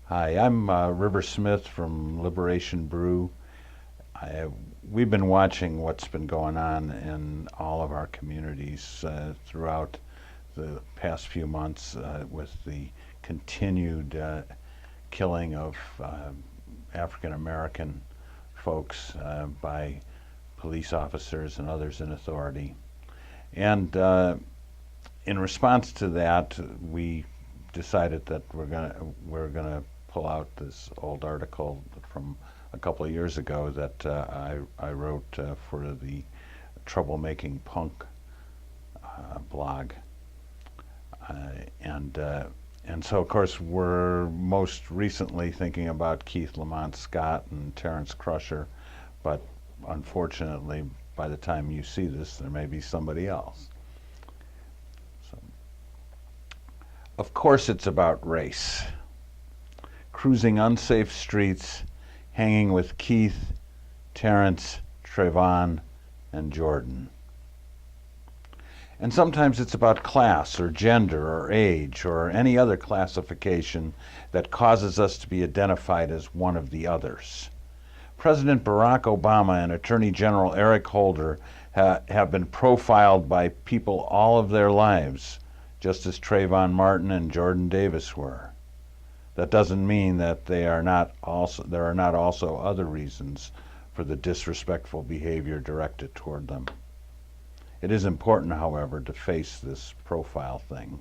Hi, I'm River Smith from Liberation Brew. I, we've been watching what's been going on in all of our communities throughout the past few months with the continued killing of African American folks by police officers and others in authority. And in response to that, we decided that we're gonna pull out this old article from a couple of years ago that I wrote for the Troublemaking Punk blog, uh, and uh, and so of course we're most recently thinking about Keith Lamont Scott and Terrence Crusher, but unfortunately, by the time you see this, there may be somebody else. So, of course, it's about race. Cruising unsafe streets, hanging with Keith, Terrence, Trayvon, and Jordan. And sometimes it's about class or gender or age or any other classification that causes us to be identified as one of the others. President Barack Obama and Attorney General Eric Holder have been profiled by people all of their lives, just as Trayvon Martin and Jordan Davis were. That doesn't mean that there are not also other reasons for the disrespectful behavior directed toward them. It is important, however, to face this profile thing.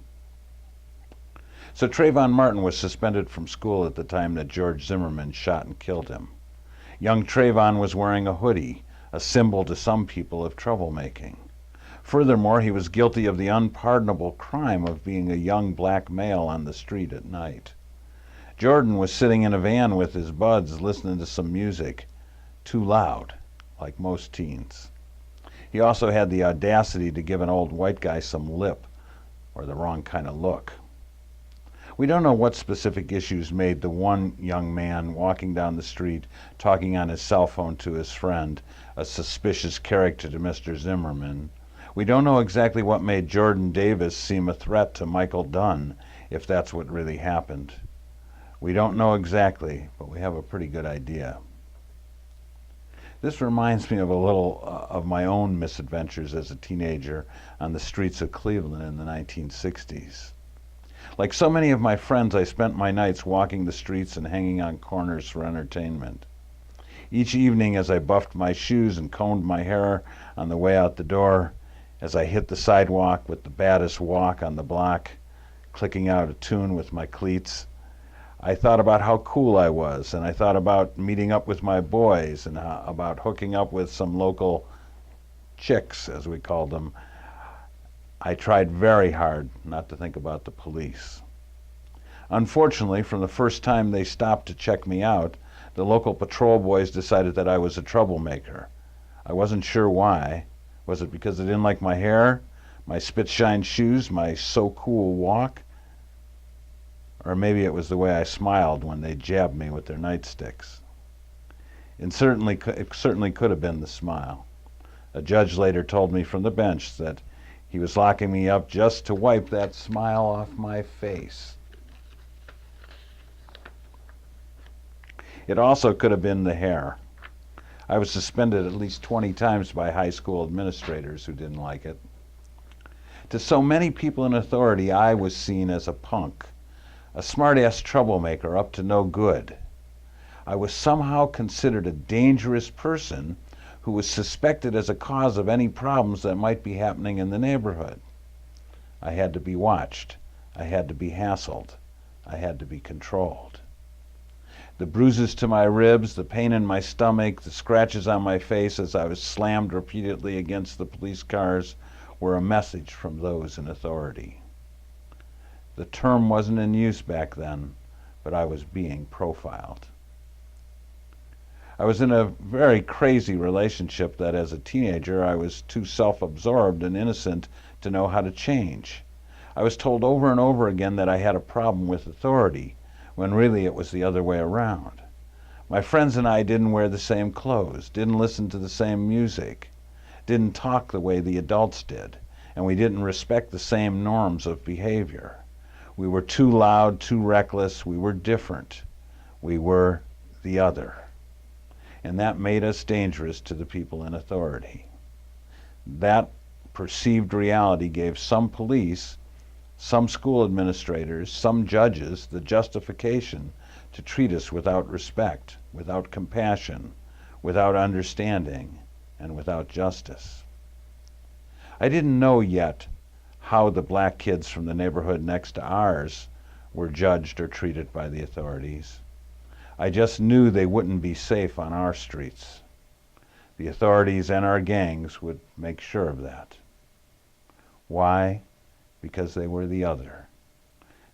So Trayvon Martin was suspended from school at the time that George Zimmerman shot and killed him. Young Trayvon was wearing a hoodie, a symbol to some people of troublemaking. Furthermore, he was guilty of the unpardonable crime of being a young black male on the street at night. Jordan was sitting in a van with his buds listening to some music, too loud, like most teens. He also had the audacity to give an old white guy some lip, or the wrong kind of look. We don't know what specific issues made the one young man walking down the street talking on his cell phone to his friend a suspicious character to Mr. Zimmerman. We don't know exactly what made Jordan Davis seem a threat to Michael Dunn, if that's what really happened. We don't know exactly, but we have a pretty good idea. This reminds me of a little of my own misadventures as a teenager on the streets of Cleveland in the 1960s. Like so many of my friends, I spent my nights walking the streets and hanging on corners for entertainment. Each evening, as I buffed my shoes and combed my hair on the way out the door, as I hit the sidewalk with the baddest walk on the block, clicking out a tune with my cleats, I thought about how cool I was, and I thought about meeting up with my boys and about hooking up with some local chicks, as we called them. I tried very hard not to think about the police. Unfortunately, from the first time they stopped to check me out, the local patrol boys decided that I was a troublemaker. I wasn't sure why. Was it because they didn't like my hair, my spit-shine shoes, my so-cool walk? Or maybe it was the way I smiled when they jabbed me with their nightsticks. It certainly could have been the smile. A judge later told me from the bench that he was locking me up just to wipe that smile off my face. It also could have been the hair. I was suspended at least 20 times by high school administrators who didn't like it. To so many people in authority, I was seen as a punk, a smart-ass troublemaker up to no good. I was somehow considered a dangerous person who was suspected as a cause of any problems that might be happening in the neighborhood. I had to be watched. I had to be hassled. I had to be controlled. The bruises to my ribs, the pain in my stomach, the scratches on my face as I was slammed repeatedly against the police cars were a message from those in authority. The term wasn't in use back then, but I was being profiled. I was in a very crazy relationship that as a teenager I was too self-absorbed and innocent to know how to change. I was told over and over again that I had a problem with authority, when really it was the other way around. My friends and I didn't wear the same clothes, didn't listen to the same music, didn't talk the way the adults did, and we didn't respect the same norms of behavior. We were too loud, too reckless, we were different. We were the other. And that made us dangerous to the people in authority. That perceived reality gave some police, some school administrators, some judges the justification to treat us without respect, without compassion, without understanding, and without justice. I didn't know yet how the black kids from the neighborhood next to ours were judged or treated by the authorities. I just knew they wouldn't be safe on our streets. The authorities and our gangs would make sure of that. Why? Because they were the other.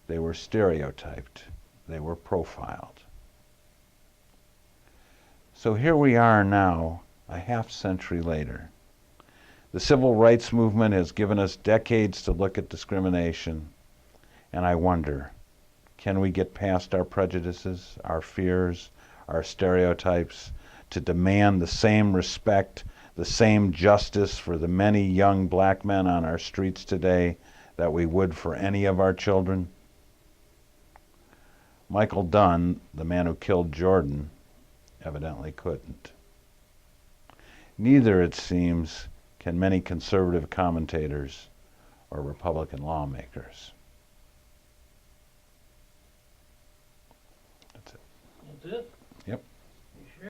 They were stereotyped. They were profiled. So here we are now, a half century later. The civil rights movement has given us decades to look at discrimination, and I wonder, can we get past our prejudices, our fears, our stereotypes, to demand the same respect, the same justice for the many young black men on our streets today that we would for any of our children? Michael Dunn, the man who killed Jordan, evidently couldn't. Neither, it seems, can many conservative commentators or Republican lawmakers. That's it.